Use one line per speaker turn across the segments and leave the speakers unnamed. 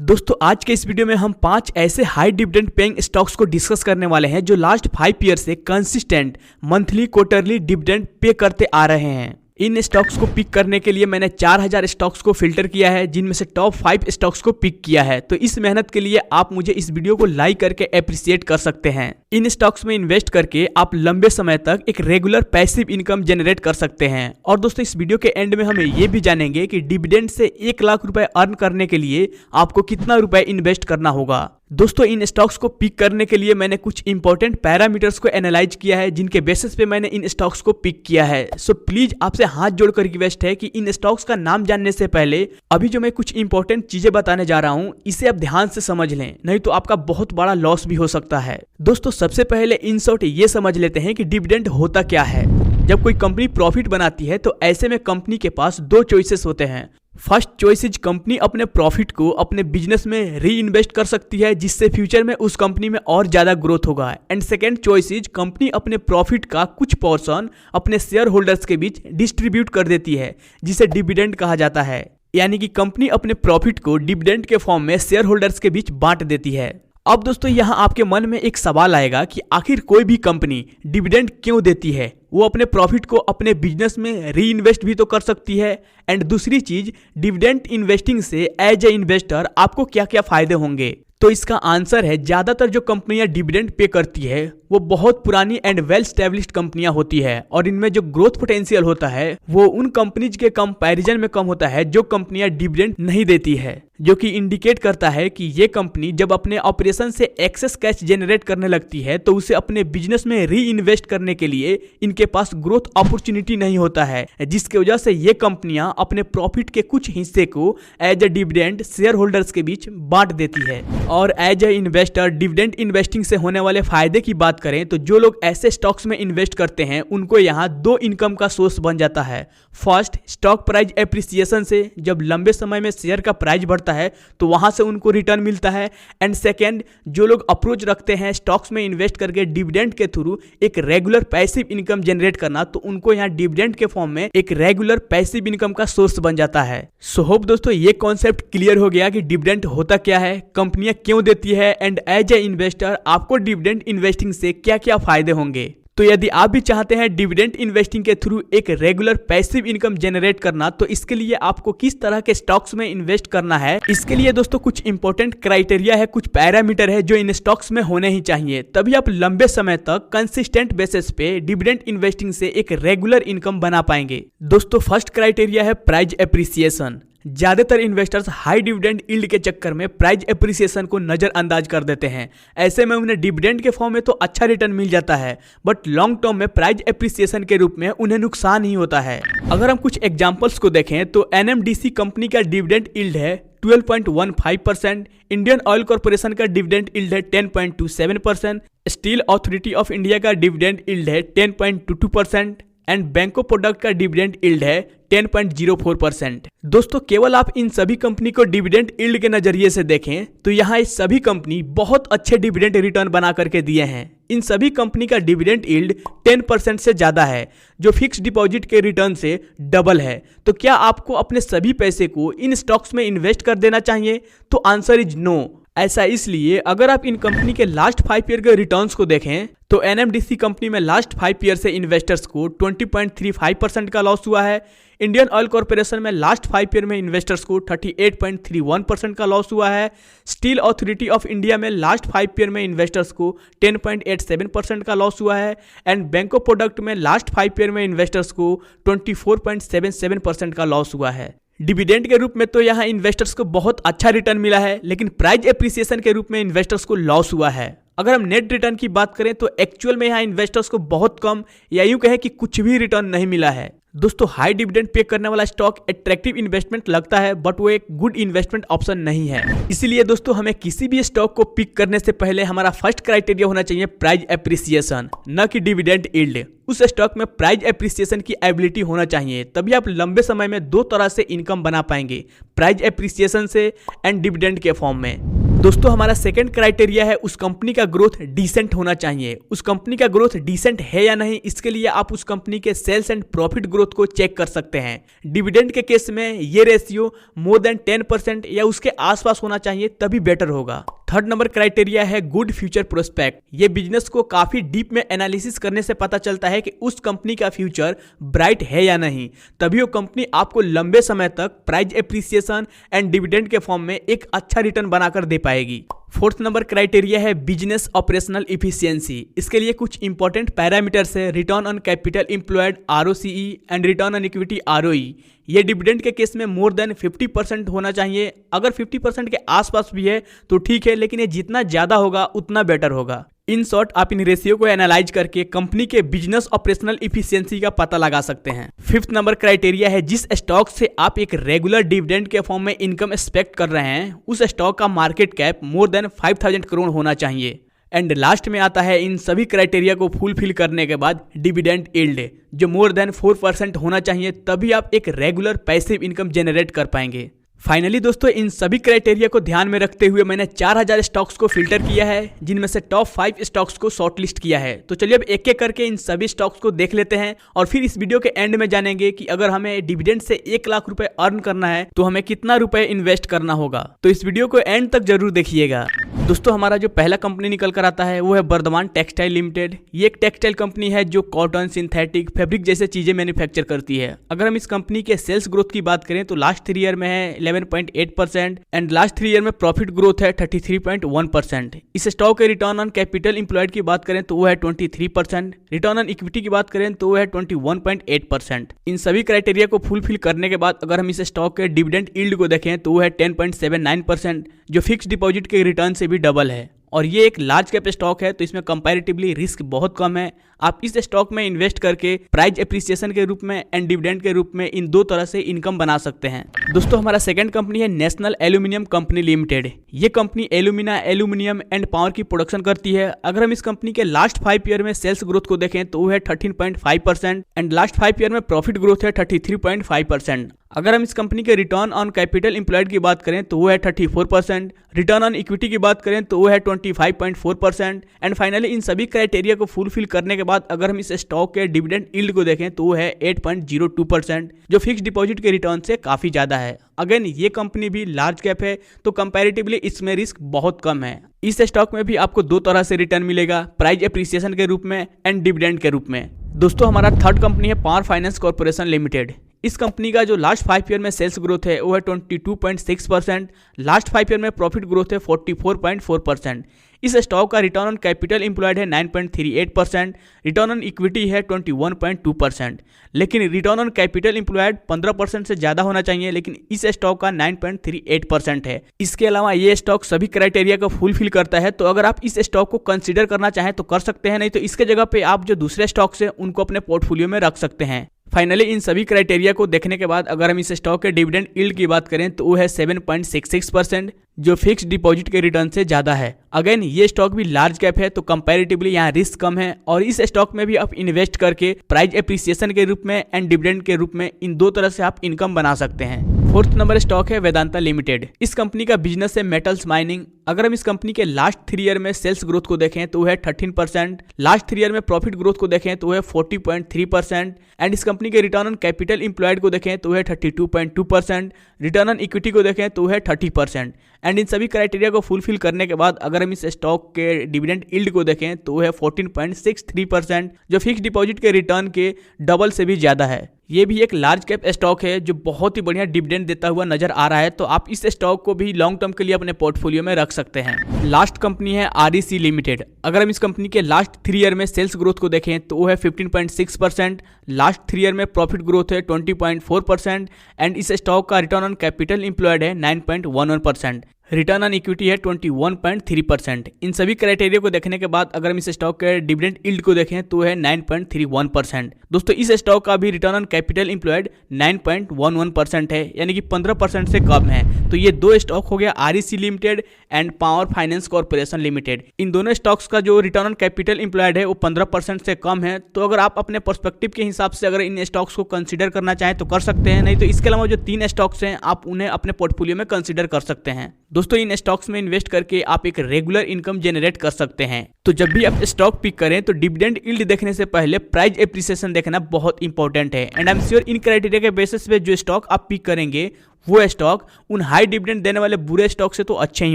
दोस्तों आज के इस वीडियो में हम 5 ऐसे हाई डिविडेंड पेइंग स्टॉक्स को डिस्कस करने वाले हैं जो लास्ट 5 ईयर से consistent monthly quarterly dividend pay करते आ रहे हैं। इन स्टॉक्स को पिक करने के लिए मैंने 4000 स्टॉक्स को फिल्टर किया है, जिनमें से टॉप 5 स्टॉक्स को पिक किया है। तो इस मेहनत के लिए आप मुझे इस वीडियो को लाइक करके अप्रिशिएट कर सकते हैं। इन स्टॉक्स में इन्वेस्ट करके आप लंबे समय तक एक रेगुलर पैसिव इनकम जनरेट कर सकते हैं। और दोस्तों इस वीडियो के एंड में हम ये भी जानेंगे कि डिविडेंड से 1 लाख रुपए अर्न करने के लिए आपको कितना रुपए इन्वेस्ट करना होगा। दोस्तों इन स्टॉक्स को पिक करने के लिए मैंने कुछ इंपॉर्टेंट पैरामीटर्स को एनालाइज किया है, जिनके बेसिस पे मैंने इन स्टॉक्स को पिक किया है। सो प्लीज आपसे हाथ जोड़कर रिक्वेस्ट है कि इन स्टॉक्स का नाम जानने से पहले अभी जो मैं कुछ इंपॉर्टेंट चीजें बताने जा रहा हूं, इसे आप ध्यान से समझ लें, नहीं तो आपका बहुत बड़ा लॉस भी हो सकता है। दोस्तों सबसे पहले इन शॉर्ट ये समझ लेते हैं कि डिविडेंड होता क्या है। जब कोई कंपनी प्रॉफिट बनाती है तो ऐसे में कंपनी के पास 2 चॉइसेस होते हैं। फर्स्ट चॉइस इज कंपनी अपने प्रॉफिट को अपने बिजनेस में री इन्वेस्ट कर सकती है, जिससे फ्यूचर में उस कंपनी में और ज्यादा ग्रोथ होगा। And second choice is company अपने प्रॉफिट का कुछ पोर्शन अपने शेयर होल्डर्स के बीच डिस्ट्रीब्यूट कर देती है, जिसे डिविडेंड कहा जाता है। यानी कि कंपनी अपने प्रॉफिट को डिविडेंड के फॉर्म में शेयर होल्डर्स के बीच बांट देती है। अब दोस्तों यहाँ आपके मन में एक सवाल आएगा कि आखिर कोई भी कंपनी डिविडेंड क्यों देती है? वो अपने प्रॉफिट को अपने बिजनेस में री इन्वेस्ट भी तो कर सकती है। एंड दूसरी चीज, डिविडेंड इन्वेस्टिंग से एज ए इन्वेस्टर आपको क्या क्या फायदे होंगे? तो इसका आंसर है, ज्यादातर जो कंपनियां डिविडेंड पे करती है वो बहुत पुरानी एंड वेल स्टैब्लिश्ड कंपनियां होती है, और इनमें जो ग्रोथ पोटेंशियल होता है वो उन कंपनीज के कंपैरिजन में कम होता है जो कंपनियां डिविडेंड नहीं देती है, जो कि इंडिकेट करता है कि ये कंपनी जब अपने ऑपरेशन से एक्सेस कैश जनरेट करने लगती है तो उसे अपने बिजनेस में री इन्वेस्ट करने के लिए इनके पास ग्रोथ अपॉर्चुनिटी नहीं होता है, जिसकी वजह से ये कंपनियां अपने प्रॉफिट के कुछ हिस्से को as a dividend share holders के बीच बांट देती है। और as a investor dividend investing से होने वाले फायदे की बात करें तो जो लोग ऐसे स्टॉक्स में इन्वेस्ट करते हैं उनको यहाँ 2 इनकम का सोर्स बन जाता है। फर्स्ट, स्टॉक प्राइस एप्रिसिएशन से, जब लंबे समय में शेयर का प्राइस बढ़ता है तो वहां से उनको रिटर्न मिलता है। एंड सेकेंड, जो लोग अप्रोच रखते हैं स्टॉक्स में इन्वेस्ट करके डिविडेंड के थ्रू एक रेगुलर पैसिव इनकम जनरेट करना, तो उनको यहाँ डिविडेंड के फॉर्म में एक रेगुलर पैसिव इनकम का सोर्स बन जाता है। सो होप दोस्तों ये कॉन्सेप्ट क्लियर हो गया कि डिविडेंड होता क्या है, कंपनियां क्यों देती है, एंड एज ए इन्वेस्टर आपको डिविडेंड इन्वेस्टिंग से क्या क्या फायदे होंगे। तो यदि आप भी चाहते हैं डिविडेंड इन्वेस्टिंग के थ्रू एक रेगुलर पैसिव इनकम जनरेट करना, तो इसके लिए आपको किस तरह के स्टॉक्स में इन्वेस्ट करना है, इसके लिए दोस्तों कुछ इंपॉर्टेंट क्राइटेरिया है, कुछ पैरामीटर है जो इन स्टॉक्स में होने ही चाहिए, तभी आप लंबे समय तक कंसिस्टेंट बेसिस पे डिविडेंड इन्वेस्टिंग से एक रेगुलर इनकम बना पाएंगे। दोस्तों फर्स्ट क्राइटेरिया है प्राइस एप्रिसिएशन। ज्यादातर इन्वेस्टर्स हाई डिविडेंड यील्ड के चक्कर में प्राइस एप्रिसिएशन को नजरअंदाज कर देते हैं। ऐसे में उन्हें डिविडेंड के फॉर्म में तो अच्छा रिटर्न मिल जाता है, बट लॉन्ग टर्म में प्राइस एप्रिसिएशन के रूप में उन्हें नुकसान ही होता है। अगर हम कुछ एग्जांपल्स को देखें तो एनएमडीसी कंपनी का डिविडेंड यील्ड है 12.15%, इंडियन ऑयल कॉर्पोरेशन का डिविडेंड यील्ड है 10.27%, स्टील अथॉरिटी ऑफ इंडिया का डिविडेंड यील्ड है 10.22%, एंड बैंको प्रोडक्ट का डिविडेंड यील्ड है 10.04%। दोस्तों केवल आप इन सभी कंपनी को डिविडेंड यील्ड के नजरिए से देखें तो यहाँ ये सभी कंपनी बहुत अच्छे डिविडेंड रिटर्न बना करके दिए हैं। इन सभी कंपनी का डिविडेंड यील्ड 10% से ज्यादा है, जो फिक्स डिपॉजिट के रिटर्न से डबल है। तो क्या आपको अपने सभी पैसे को इन स्टॉक्स में इन्वेस्ट कर देना चाहिए? तो आंसर इज नो। ऐसा इसलिए, अगर आप इन कंपनी के लास्ट 5 ईयर के रिटर्न्स को देखें तो एनएमडीसी कंपनी में लास्ट 5 ईयर से इन्वेस्टर्स को 20.35% का लॉस हुआ है। इंडियन ऑयल कॉर्पोरेशन में लास्ट 5 ईयर में इन्वेस्टर्स को 38.31% का लॉस हुआ है। स्टील अथॉरिटी ऑफ इंडिया में लास्ट 5 ईयर में इन्वेस्टर्स को 10.87% का लॉस हुआ है। एंड बैंको प्रोडक्ट में लास्ट 5 ईयर में इन्वेस्टर्स को 24.77% का लॉस हुआ है। डिविडेंड के रूप में तो यहाँ इन्वेस्टर्स को बहुत अच्छा रिटर्न मिला है, लेकिन प्राइस एप्रिसिएशन के रूप में इन्वेस्टर्स को लॉस हुआ है। अगर हम नेट रिटर्न की बात करें तो एक्चुअल में यहाँ इन्वेस्टर्स को बहुत कम या यूं कहें कि कुछ भी रिटर्न नहीं मिला है। दोस्तों हाई डिविडेंड पे करने वाला स्टॉक अट्रैक्टिव इन्वेस्टमेंट लगता है, बट वो एक गुड इन्वेस्टमेंट ऑप्शन नहीं है। इसीलिए दोस्तों हमें किसी भी स्टॉक को पिक करने से पहले हमारा फर्स्ट क्राइटेरिया होना चाहिए प्राइस एप्रिसिएशन, न कि डिविडेंड यील्ड। उस स्टॉक में प्राइस एप्रिसिएशन की एबिलिटी होना चाहिए, तभी आप लंबे समय में 2 तरह से इनकम बना पाएंगे, प्राइस एप्रिसिएशन से एंड डिविडेंड के फॉर्म में। दोस्तों हमारा सेकंड क्राइटेरिया है उस कंपनी का ग्रोथ डिसेंट होना चाहिए। उस कंपनी का ग्रोथ डिसेंट है या नहीं, इसके लिए आप उस कंपनी के सेल्स एंड प्रॉफिट ग्रोथ को चेक कर सकते हैं। डिविडेंड के केस में ये रेशियो मोर देन 10% या उसके आसपास होना चाहिए, तभी बेटर होगा। थर्ड नंबर क्राइटेरिया है गुड फ्यूचर प्रोस्पेक्ट। ये बिजनेस को काफी डीप में एनालिसिस करने से पता चलता है कि उस कंपनी का फ्यूचर ब्राइट है या नहीं, तभी वो कंपनी आपको लंबे समय तक प्राइस एप्रिसिएशन एंड डिविडेंड के फॉर्म में एक अच्छा रिटर्न बनाकर दे पाएगी। फोर्थ नंबर क्राइटेरिया है बिजनेस ऑपरेशनल इफिशियंसी। इसके लिए कुछ इंपॉर्टेंट पैरामीटर्स है return on capital employed ROCE and return on equity ROE। ये डिविडेंड के केस में मोर देन 50% होना चाहिए। अगर 50% के आसपास भी है तो ठीक है, लेकिन ये जितना ज्यादा होगा उतना बेटर होगा। इन शॉर्ट आप इन रेशियो को एनालाइज करके कंपनी के बिजनेस ऑपरेशनल इफिशियंसी का पता लगा सकते हैं। फिफ्थ नंबर क्राइटेरिया है जिस स्टॉक से आप एक रेगुलर डिविडेंड के फॉर्म में इनकम एक्सपेक्ट कर रहे हैं उस स्टॉक का market cap more than 5000 crore होना चाहिए। एंड लास्ट में आता है इन सभी क्राइटेरिया को फुलफिल करने के बाद डिविडेंड यील्ड जो मोर देन 4% होना चाहिए, तभी आप एक रेगुलर पैसिव इनकम जनरेट कर पाएंगे। फाइनली दोस्तों इन सभी क्राइटेरिया को ध्यान में रखते हुए मैंने 4000 स्टॉक्स को फिल्टर किया है, जिनमें से टॉप 5 स्टॉक्स को शॉर्टलिस्ट किया है। तो चलिए अब एक एक करके इन सभी स्टॉक्स को देख लेते हैं और फिर इस वीडियो के एंड में जानेंगे कि अगर हमें डिविडेंड से 1 लाख रुपए अर्न करना है तो हमें कितना रुपए इन्वेस्ट करना होगा। तो इस वीडियो को एंड तक जरूर देखिएगा। दोस्तों हमारा जो पहला कंपनी निकल कर आता है वो है वर्धमान टेक्सटाइल लिमिटेड। ये एक टेक्सटाइल कंपनी है जो कॉटन, सिंथेटिक, फैब्रिक जैसे चीजें मैन्युफैक्चर करती है। अगर हम इस कंपनी के सेल्स ग्रोथ की बात करें तो लास्ट 3 ईयर में है 11.8% एंड लास्ट 3 ईयर में प्रॉफिट ग्रोथ है 33.1%। इस स्टॉक के रिटर्न ऑन कैपिटल एम्प्लॉयड की बात करें तो वो है 23%, रिटर्न ऑन इक्विटी की बात करें तो वो है 21.8%। इन सभी क्राइटेरिया को फुलफिल करने के बाद अगर हम इस स्टॉक के डिविडेंड यील्ड को देखें तो वो है 10.79%, जो फिक्स डिपॉजिट के रिटर्न से भी डबल है। और ये एक लार्ज कैप स्टॉक है तो इसमें कंपैरेटिवली रिस्क बहुत कम है। आप इस स्टॉक में इन्वेस्ट करके प्राइस एप्रिसिएशन के रूप में एंड डिविडेंड के रूप में इन दो तरह से इनकम बना सकते हैं। दोस्तों हमारा सेकंड कंपनी है नेशनल एल्यूमिनियम कंपनी लिमिटेड। ये कंपनी एल्यूमिनियम एंड पावर की प्रोडक्शन करती है। अगर हम इस कंपनी के लास्ट 5 ईयर में सेल्स ग्रोथ को देखें तो वो है 13.5% एंड लास्ट 5 ईयर में प्रॉफिट ग्रोथ है 33.5%। अगर हम इस कंपनी के रिटर्न ऑन कैपिटल एम्प्लॉयड की बात करें तो वो है 34%, रिटर्न ऑन इक्विटी की बात करें तो वो है 25.4% एंड फाइनली इन सभी क्राइटेरिया को फुलफिल करने के बाद अगर हम इस स्टॉक के डिविडेंड यील्ड को देखें तो वो है 8.02%, जो फिक्स डिपॉजिट के रिटर्न से काफी ज्यादा है। अगेन ये कंपनी भी लार्ज कैप है तो कंपैरेटिवली इसमें रिस्क बहुत कम है। इस स्टॉक में भी आपको दो तरह से रिटर्न मिलेगा, प्राइस एप्रिसिएशन के रूप में एंड डिविडेंड के रूप में। दोस्तों हमारा थर्ड कंपनी है पावर फाइनेंस कॉर्पोरेशन लिमिटेड। इस कंपनी का जो लास्ट 5 ईयर में सेल्स ग्रोथ है वो है 22.6%, लास्ट 5 ईयर में प्रॉफिट ग्रोथ है 44.4%। इस स्टॉक का रिटर्न ऑन कैपिटल एम्प्लॉयड है 9.38%, रिटर्न ऑन इक्विटी है 21.2%। लेकिन रिटर्न ऑन कैपिटल एम्प्लॉयड 15% से ज़्यादा होना चाहिए, लेकिन इस स्टॉक का 9.38% है। इसके अलावा ये स्टॉक सभी क्राइटेरिया को फुलफिल करता है, तो अगर आप इस स्टॉक को कंसिडर करना चाहें तो कर सकते हैं, नहीं तो इसके जगह पे आप जो दूसरे स्टॉक्स हैं उनको अपने पोर्टफोलियो में रख सकते हैं। फाइनली इन सभी क्राइटेरिया को देखने के बाद अगर हम इस स्टॉक के डिविडेंड यील्ड की बात करें तो वो है 7.66%, जो फिक्स डिपॉजिट के रिटर्न से ज्यादा है। अगेन ये स्टॉक भी लार्ज कैप है तो कंपैरेटिवली यहाँ रिस्क कम है और इस स्टॉक में भी आप इन्वेस्ट करके प्राइस एप्रिसिएशन के रूप में एंड डिविडेंड के रूप में इन दो तरह से आप इनकम बना सकते हैं। फोर्थ नंबर स्टॉक है वेदांता लिमिटेड। इस कंपनी का बिजनेस है मेटल्स माइनिंग। अगर हम इस कंपनी के लास्ट 3 ईयर में सेल्स ग्रोथ को देखें तो वो है 13%, लास्ट 3 ईयर में प्रॉफिट ग्रोथ को देखें तो वो है 40.3% एंड इस कंपनी के रिटर्न ऑन कैपिटल एम्प्लॉयड को देखें तो वो है 32.2%, रिटर्न ऑन इक्विटी को देखें तो वो है 30%। एंड इन सभी क्राइटेरिया को फुलफिल करने के बाद अगर हम इस स्टॉक के डिविडेंड यील्ड को देखें तो वो है 14.63%, जो फिक्स डिपॉजिट के रिटर्न के डबल से भी ज्यादा है। ये भी एक लार्ज कैप स्टॉक है जो बहुत ही बढ़िया डिविडेंड देता हुआ नजर आ रहा है, तो आप इस स्टॉक को भी लॉन्ग टर्म के लिए अपने पोर्टफोलियो में रख सकते हैं। लास्ट कंपनी है REC लिमिटेड। अगर हम इस कंपनी के लास्ट 3 ईयर में सेल्स ग्रोथ को देखें तो वो है 15.6%, लास्ट 3 ईयर में प्रॉफिट ग्रोथ है 20.4% एंड इस स्टॉक का रिटर्न ऑन कैपिटल एम्प्लॉयड है 9.11%, रिटर्न ऑन इक्विटी है 21.3%। इन सभी क्राइटेरिया को देखने के बाद अगर हम इस स्टॉक के डिविडेंड यील्ड को देखें तो है 9.31%। दोस्तों इस स्टॉक का भी रिटर्न ऑन कैपिटल एम्प्लॉयड 9.11% है, यानी कि 15% से कम है। तो ये दो स्टॉक हो गया REC limited and power finance corporation limited. इन दोनों स्टॉक्स का जो रिटर्न ऑन कैपिटल एम्प्लॉयड है वो 15% से कम है। तो अगर आप अपने पर्सपेक्टिव के हिसाब से अगर इन स्टॉक्स को कंसिडर करना चाहें तो कर सकते हैं, नहीं तो इसके अलावा जो 3 स्टॉक्स हैं आप उन्हें अपने पोर्टफोलियो में कंसिडर कर सकते हैं। दोस्तों इन स्टॉक्स में इन्वेस्ट करके आप एक रेगुलर इनकम जनरेट कर सकते हैं। तो जब भी आप स्टॉक पिक करें तो डिविडेंड यील्ड देखने से पहले प्राइस एप्रिसिएशन देखना बहुत इंपॉर्टेंट है। And I am sure in criteria के बेसिस पे जो स्टॉक आप पिक करेंगे वो स्टॉक उन हाई डिविडेंड देने वाले बुरे स्टॉक से तो अच्छे ही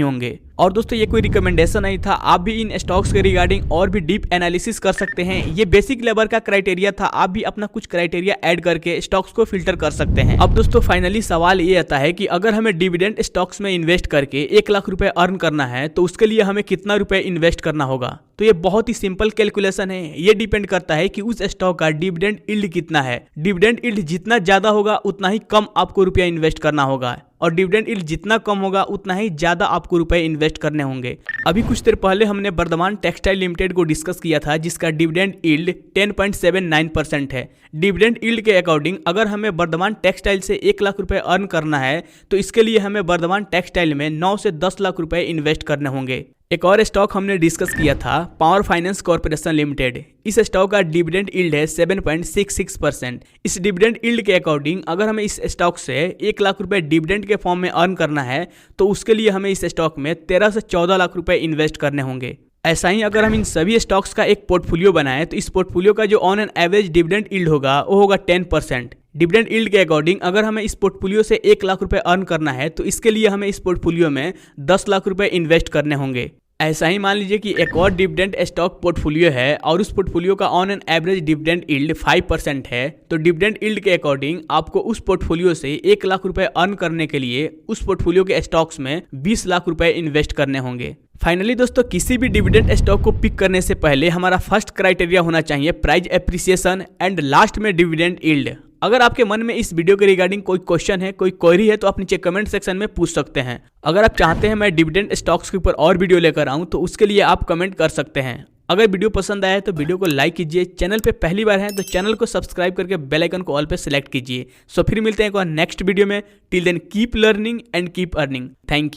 होंगे। और दोस्तों ये कोई रिकमेंडेशन नहीं था, आप भी इन स्टॉक्स के रिगार्डिंग और भी डीप एनालिसिस कर सकते हैं। ये बेसिक लेवल का क्राइटेरिया था, आप भी अपना कुछ क्राइटेरिया ऐड करके स्टॉक्स को फिल्टर कर सकते हैं। अब दोस्तों फाइनली सवाल ये आता है कि अगर हमें डिविडेंड स्टॉक्स में इन्वेस्ट करके 1 लाख रुपए अर्न करना है तो उसके लिए हमें कितना रुपए इन्वेस्ट करना होगा। तो ये बहुत ही सिंपल कैलकुलेशन है, ये डिपेंड करता है कि उस स्टॉक का डिविडेंड यील्ड कितना है। डिविडेंड यील्ड जितना ज्यादा होगा उतना ही कम आपको रुपया इन्वेस्ट करना होगा, और डिविडेंड यील्ड जितना कम होगा उतना ही ज्यादा आपको रुपए इन्वेस्ट करने होंगे। अभी कुछ देर पहले हमने वर्धमान टेक्सटाइल लिमिटेड को डिस्कस किया था जिसका डिविडेंड यील्ड 10.79% है। डिविडेंड यील्ड के अकॉर्डिंग अगर हमें वर्धमान टेक्सटाइल से 1 लाख रुपए अर्न करना है तो इसके लिए हमें वर्धमान टेक्सटाइल में 9 से 10 लाख रुपए इन्वेस्ट करने होंगे। एक और स्टॉक हमने डिस्कस किया था पावर फाइनेंस कॉर्पोरेशन लिमिटेड। इस स्टॉक का डिविडेंड यील्ड है 7.66%। इस डिविडेंड यील्ड के अकॉर्डिंग अगर हमें इस स्टॉक से 1 लाख रुपए डिविडेंड के फॉर्म में अर्न करना है तो उसके लिए हमें इस स्टॉक में 13 से 14 लाख रुपए इन्वेस्ट करने होंगे। ऐसा ही अगर हम इन सभी स्टॉक्स का एक पोर्टफोलियो बनाएं तो इस पोर्टफोलियो का जो on an average dividend yield होगा वो होगा 10%। डिविडेंड यील्ड के अकॉर्डिंग अगर हमें इस पोर्टफोलियो से 1 लाख रुपए अर्न करना है तो इसके लिए हमें इस पोर्टफोलियो में 10 लाख रुपए इन्वेस्ट करने होंगे। ऐसा ही मान लीजिए कि एक और डिविडेंड स्टॉक पोर्टफोलियो है और उस पोर्टफोलियो का on an average dividend yield 5% है। तो डिविडेंड यील्ड के अकॉर्डिंग आपको उस पोर्टफोलियो से 1 लाख रुपए अर्न करने के लिए उस पोर्टफोलियो के स्टॉक्स में 20 लाख रुपए इन्वेस्ट करने होंगे। फाइनली दोस्तों किसी भी डिविडेंड स्टॉक को पिक करने से पहले हमारा फर्स्ट क्राइटेरिया होना चाहिए प्राइस एप्रिसिएशन एंड लास्ट में डिविडेंड यील्ड। अगर आपके मन में इस वीडियो के रिगार्डिंग कोई क्वेश्चन है, कोई क्वेरी है तो आप नीचे कमेंट सेक्शन में पूछ सकते हैं। अगर आप चाहते हैं मैं डिविडेंड स्टॉक्स के ऊपर और वीडियो लेकर आऊं तो उसके लिए आप कमेंट कर सकते हैं। अगर वीडियो पसंद आया है तो वीडियो को लाइक कीजिए, चैनल पे पहली बार है तो चैनल को सब्सक्राइब करके बेल आइकन को ऑल पे सेलेक्ट कीजिए। सो फिर मिलते हैं एक और नेक्स्ट वीडियो में। Till then keep learning and keep earning. Thank you.